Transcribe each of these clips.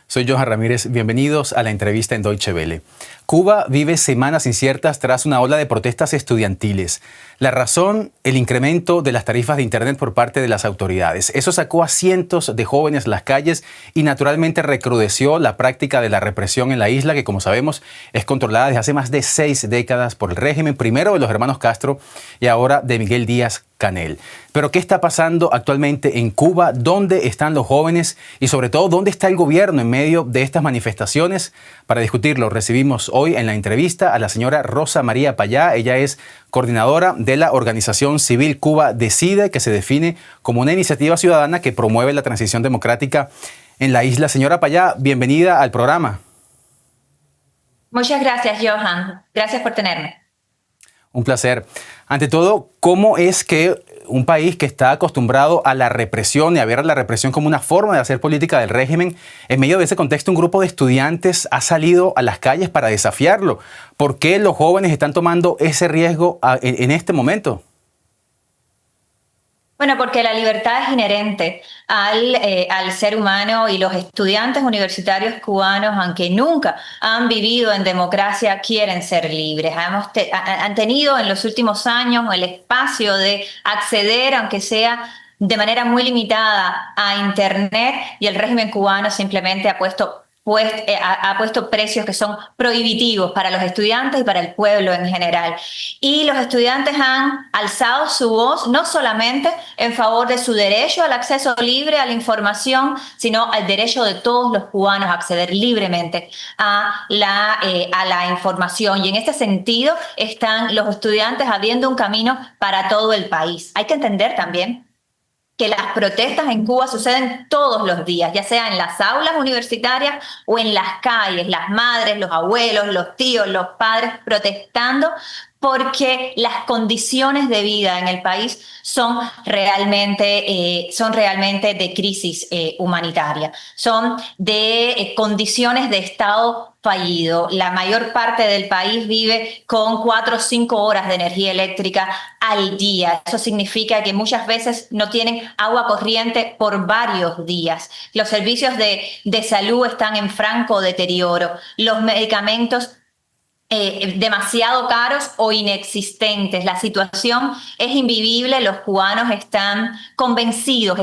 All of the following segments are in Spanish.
Soy Johan Ramírez, bienvenidos a la entrevista en Deutsche Welle. Cuba vive semanas inciertas tras una ola de protestas estudiantiles. La razón, el incremento de las tarifas de Internet por parte de las autoridades. Eso sacó a cientos de jóvenes a las calles y naturalmente recrudeció la práctica de la represión en la isla, que como sabemos es controlada desde hace más de 6 décadas por el régimen, primero de los hermanos Castro y ahora de Miguel Díaz-Canel. Pero ¿qué está pasando actualmente en Cuba? ¿Dónde están los jóvenes? Y sobre todo, ¿dónde está el gobierno en medio de estas manifestaciones? Para discutirlo, recibimos hoy en la entrevista a la señora Rosa María Payá. Ella es coordinadora de la organización civil Cuba Decide, que se define como una iniciativa ciudadana que promueve la transición democrática en la isla. Señora Payá, bienvenida al programa. Muchas gracias, Johan. Gracias por tenerme. Un placer. Ante todo, ¿cómo es que un país que está acostumbrado a la represión y a ver a la represión como una forma de hacer política del régimen, en medio de ese contexto un grupo de estudiantes ha salido a las calles para desafiarlo? ¿Por qué los jóvenes están tomando ese riesgo en este momento? Bueno, porque la libertad es inherente al ser humano, y los estudiantes universitarios cubanos, aunque nunca han vivido en democracia, quieren ser libres. Han tenido en los últimos años el espacio de acceder, aunque sea de manera muy limitada, a Internet, y el régimen cubano simplemente ha puesto precios que son prohibitivos para los estudiantes y para el pueblo en general. Y los estudiantes han alzado su voz no solamente en favor de su derecho al acceso libre a la información, sino al derecho de todos los cubanos a acceder libremente a la información. Y en este sentido están los estudiantes abriendo un camino para todo el país. Hay que entender también que las protestas en Cuba suceden todos los días, ya sea en las aulas universitarias o en las calles, las madres, los abuelos, los tíos, los padres protestando porque las condiciones de vida en el país son realmente de crisis humanitaria, son de condiciones de estado fallido. La mayor parte del país vive con 4 o 5 horas de energía eléctrica al día. Eso significa que muchas veces no tienen agua corriente por varios días. Los servicios de salud están en franco deterioro. Los medicamentos demasiado caros o inexistentes. La situación es invivible. Los cubanos estamos convencidos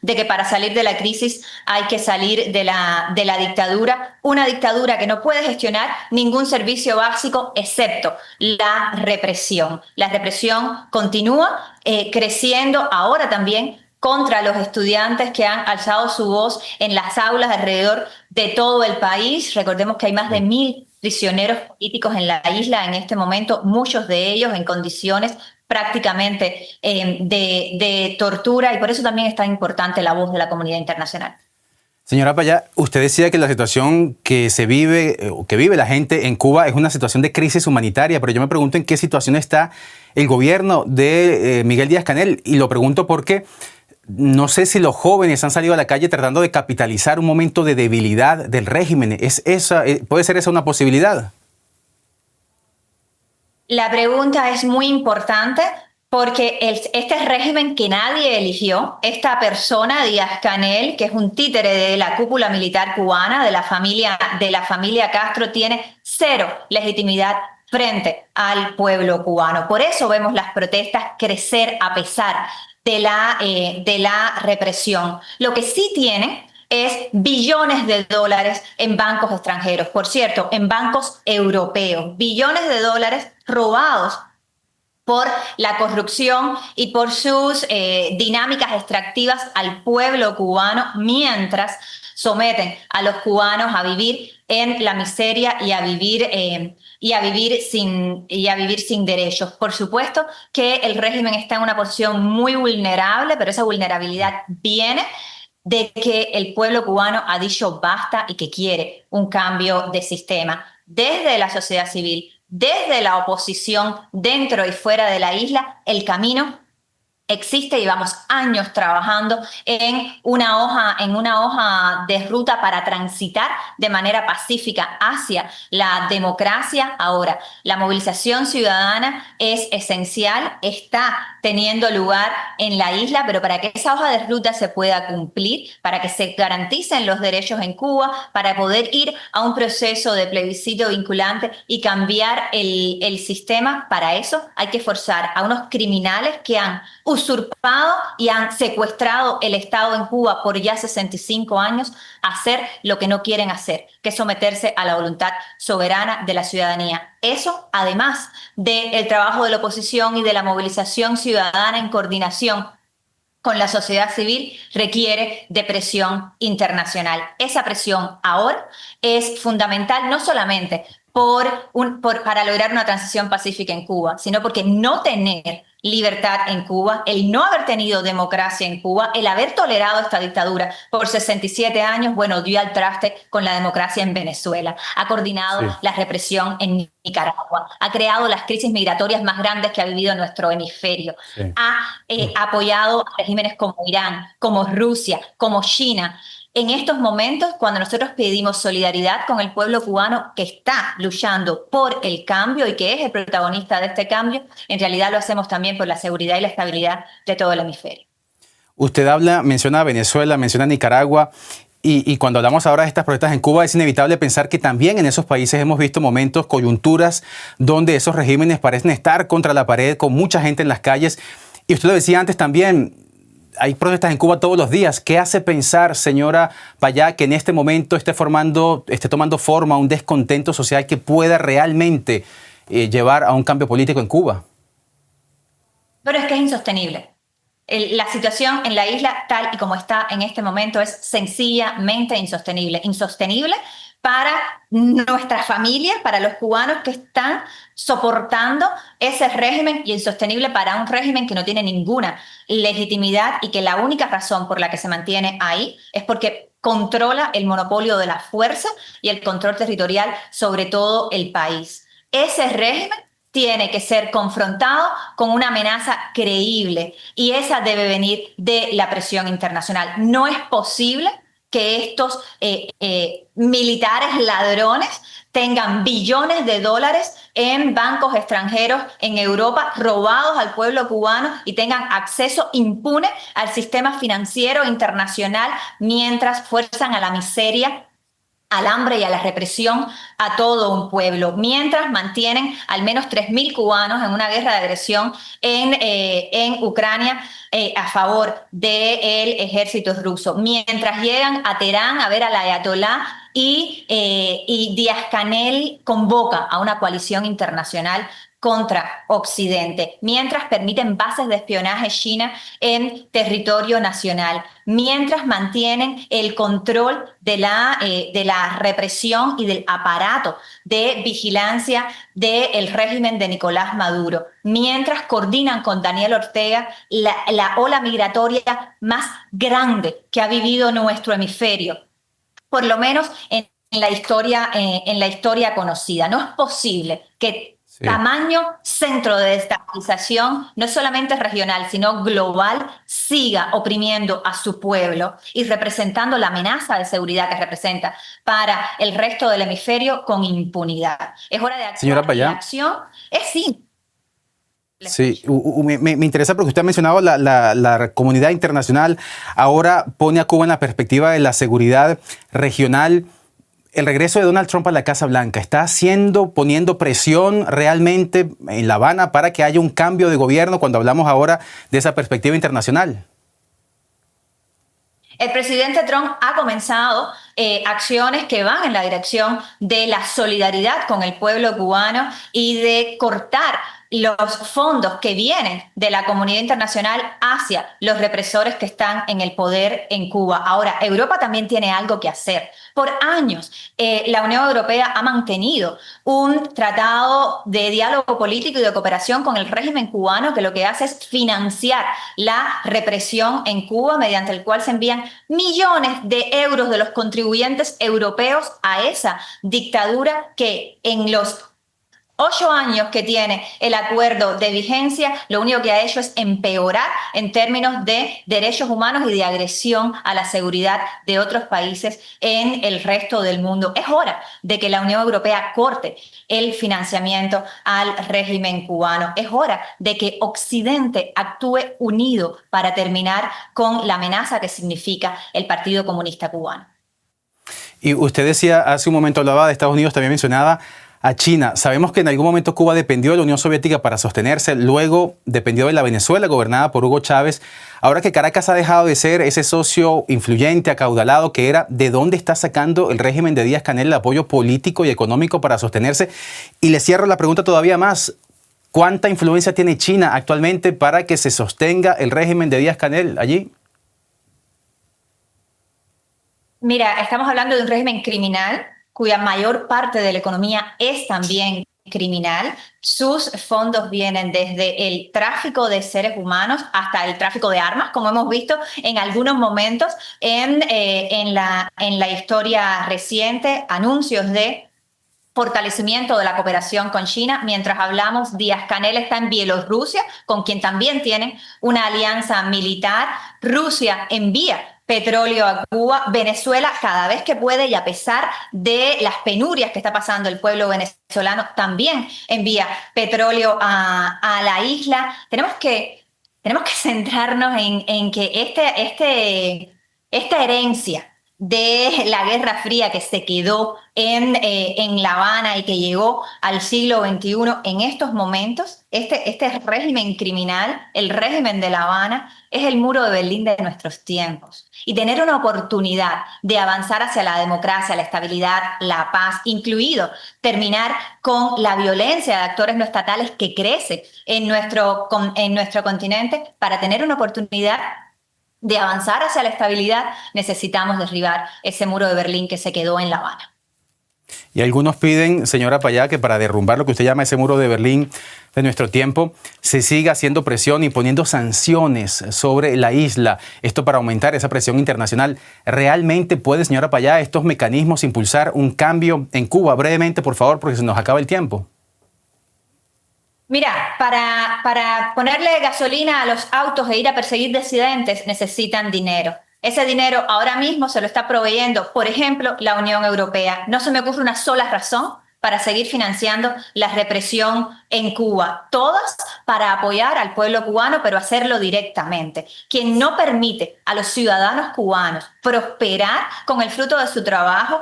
de que para salir de la crisis hay que salir de la dictadura, una dictadura que no puede gestionar ningún servicio básico excepto la represión. La represión continúa creciendo ahora también contra los estudiantes que han alzado su voz en las aulas alrededor de todo el país. Recordemos que hay más de 1000 prisioneros políticos en la isla en este momento, muchos de ellos en condiciones prácticamente de tortura, y por eso también es tan importante la voz de la comunidad internacional. Señora Payá, usted decía que la situación que se vive o que vive la gente en Cuba es una situación de crisis humanitaria, pero yo me pregunto en qué situación está el gobierno de Miguel Díaz-Canel, y lo pregunto porque no sé si los jóvenes han salido a la calle tratando de capitalizar un momento de debilidad del régimen. ¿Puede ser esa una posibilidad? La pregunta es muy importante porque este régimen que nadie eligió, esta persona, Díaz-Canel, que es un títere de la cúpula militar cubana, de la familia Castro, tiene 0 legitimidad frente al pueblo cubano. Por eso vemos las protestas crecer a pesar de la represión. Lo que sí tiene es billones de dólares en bancos extranjeros, por cierto, en bancos europeos, billones de dólares robados por la corrupción y por sus dinámicas extractivas al pueblo cubano, mientras someten a los cubanos a vivir en la miseria y a vivir sin derechos. Por supuesto que el régimen está en una posición muy vulnerable, pero esa vulnerabilidad viene de que el pueblo cubano ha dicho basta y que quiere un cambio de sistema. Desde la sociedad civil, desde la oposición, dentro y fuera de la isla, el camino existe, llevamos años trabajando en una hoja de ruta para transitar de manera pacífica hacia la democracia. Ahora, la movilización ciudadana es esencial, está teniendo lugar en la isla, pero para que esa hoja de ruta se pueda cumplir, para que se garanticen los derechos en Cuba, para poder ir a un proceso de plebiscito vinculante y cambiar el sistema, para eso hay que forzar a unos criminales que han usurpado y han secuestrado el Estado en Cuba por ya 65 años a hacer lo que no quieren hacer, que es someterse a la voluntad soberana de la ciudadanía. Eso, además del trabajo de la oposición y de la movilización ciudadana en coordinación con la sociedad civil, requiere de presión internacional. Esa presión ahora es fundamental no solamente para lograr una transición pacífica en Cuba, sino porque no tener libertad en Cuba, el no haber tenido democracia en Cuba, el haber tolerado esta dictadura por 67 años, bueno, dio al traste con la democracia en Venezuela, ha coordinado la represión en Nicaragua, ha creado las crisis migratorias más grandes que ha vivido nuestro hemisferio, ha apoyado a regímenes como Irán, como Rusia, como China. En estos momentos, cuando nosotros pedimos solidaridad con el pueblo cubano que está luchando por el cambio y que es el protagonista de este cambio, en realidad lo hacemos también por la seguridad y la estabilidad de todo el hemisferio. Usted menciona Venezuela, menciona Nicaragua, y cuando hablamos ahora de estas protestas en Cuba es inevitable pensar que también en esos países hemos visto momentos, coyunturas, donde esos regímenes parecen estar contra la pared, con mucha gente en las calles. Y usted lo decía antes también, hay protestas en Cuba todos los días. ¿Qué hace pensar, señora Payá, que en este momento esté tomando forma un descontento social que pueda realmente llevar a un cambio político en Cuba? Pero es que es insostenible. La situación en la isla, tal y como está en este momento, es sencillamente insostenible. Insostenible para nuestras familias, para los cubanos que están soportando ese régimen, y insostenible para un régimen que no tiene ninguna legitimidad y que la única razón por la que se mantiene ahí es porque controla el monopolio de la fuerza y el control territorial sobre todo el país. Ese régimen tiene que ser confrontado con una amenaza creíble y esa debe venir de la presión internacional. No es posible que estos militares ladrones tengan billones de dólares en bancos extranjeros en Europa robados al pueblo cubano y tengan acceso impune al sistema financiero internacional mientras fuerzan a la miseria, al hambre y a la represión a todo un pueblo, mientras mantienen al menos 3.000 cubanos en una guerra de agresión en Ucrania a favor del ejército ruso, mientras llegan a Teherán a ver al ayatolá y Díaz-Canel convoca a una coalición internacional contra Occidente, mientras permiten bases de espionaje china en territorio nacional, mientras mantienen el control de la represión y del aparato de vigilancia del régimen de Nicolás Maduro, mientras coordinan con Daniel Ortega la ola migratoria más grande que ha vivido nuestro hemisferio, por lo menos en la historia conocida. No es posible que tamaño centro de estabilización, no solamente regional, sino global, siga oprimiendo a su pueblo y representando la amenaza de seguridad que representa para el resto del hemisferio con impunidad. Es hora de actuar. Señora Payá, la acción es simple. Sí, me interesa porque usted ha mencionado la comunidad internacional. Ahora pone a Cuba en la perspectiva de la seguridad regional. El regreso de Donald Trump a la Casa Blanca está poniendo presión realmente en La Habana para que haya un cambio de gobierno cuando hablamos ahora de esa perspectiva internacional. El presidente Trump ha comenzado acciones que van en la dirección de la solidaridad con el pueblo cubano y de cortar los fondos que vienen de la comunidad internacional hacia los represores que están en el poder en Cuba. Ahora, Europa también tiene algo que hacer. Por años, la Unión Europea ha mantenido un tratado de diálogo político y de cooperación con el régimen cubano que lo que hace es financiar la represión en Cuba, mediante el cual se envían millones de euros de los contribuyentes europeos a esa dictadura que en los 8 años que tiene el acuerdo de vigencia, lo único que ha hecho es empeorar en términos de derechos humanos y de agresión a la seguridad de otros países en el resto del mundo. Es hora de que la Unión Europea corte el financiamiento al régimen cubano. Es hora de que Occidente actúe unido para terminar con la amenaza que significa el Partido Comunista Cubano. Y usted decía, hace un momento hablaba de Estados Unidos, también mencionaba a China. Sabemos que en algún momento Cuba dependió de la Unión Soviética para sostenerse, luego dependió de la Venezuela gobernada por Hugo Chávez. Ahora que Caracas ha dejado de ser ese socio influyente, acaudalado que era, ¿de dónde está sacando el régimen de Díaz-Canel el apoyo político y económico para sostenerse? Y le cierro la pregunta todavía más. ¿Cuánta influencia tiene China actualmente para que se sostenga el régimen de Díaz-Canel allí? Mira, estamos hablando de un régimen criminal cuya mayor parte de la economía es también criminal. Sus fondos vienen desde el tráfico de seres humanos hasta el tráfico de armas, como hemos visto en algunos momentos en la historia reciente, anuncios de fortalecimiento de la cooperación con China. Mientras hablamos, Díaz-Canel está en Bielorrusia, con quien también tienen una alianza militar. Rusia envía petróleo a Cuba. Venezuela, cada vez que puede y a pesar de las penurias que está pasando el pueblo venezolano, también envía petróleo a la isla. Tenemos que centrarnos en que esta herencia de la Guerra Fría que se quedó en La Habana y que llegó al siglo XXI, en estos momentos, este régimen criminal, el régimen de La Habana, es el muro de Berlín de nuestros tiempos. Y tener una oportunidad de avanzar hacia la democracia, la estabilidad, la paz, incluido terminar con la violencia de actores no estatales que crece en nuestro continente, para tener una oportunidad de avanzar hacia la estabilidad, necesitamos derribar ese muro de Berlín que se quedó en La Habana. Y algunos piden, señora Payá, que para derrumbar lo que usted llama ese muro de Berlín de nuestro tiempo, se siga haciendo presión y poniendo sanciones sobre la isla. Esto para aumentar esa presión internacional. ¿Realmente puede, señora Payá, estos mecanismos impulsar un cambio en Cuba? Brevemente, por favor, porque se nos acaba el tiempo. Mira, para ponerle gasolina a los autos e ir a perseguir disidentes necesitan dinero. Ese dinero ahora mismo se lo está proveyendo, por ejemplo, la Unión Europea. No se me ocurre una sola razón para seguir financiando la represión en Cuba. Todas para apoyar al pueblo cubano, pero hacerlo directamente. Quien no permite a los ciudadanos cubanos prosperar con el fruto de su trabajo,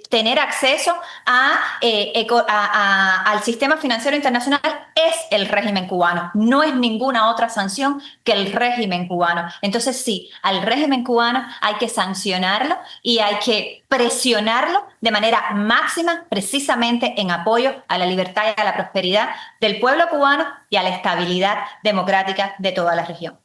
tener acceso al sistema financiero internacional, es el régimen cubano. No es ninguna otra sanción que el régimen cubano. Entonces sí, al régimen cubano hay que sancionarlo y hay que presionarlo de manera máxima, precisamente en apoyo a la libertad y a la prosperidad del pueblo cubano y a la estabilidad democrática de toda la región.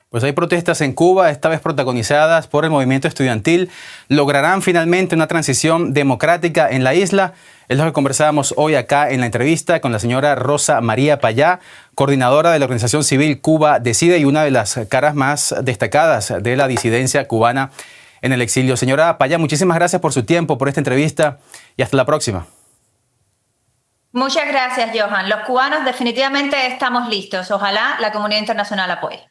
Pues hay protestas en Cuba, esta vez protagonizadas por el movimiento estudiantil. ¿Lograrán finalmente una transición democrática en la isla? Es lo que conversábamos hoy acá en la entrevista con la señora Rosa María Payá, coordinadora de la organización civil Cuba Decide y una de las caras más destacadas de la disidencia cubana en el exilio. Señora Payá, muchísimas gracias por su tiempo, por esta entrevista y hasta la próxima. Muchas gracias, Johan. Los cubanos definitivamente estamos listos. Ojalá la comunidad internacional apoye.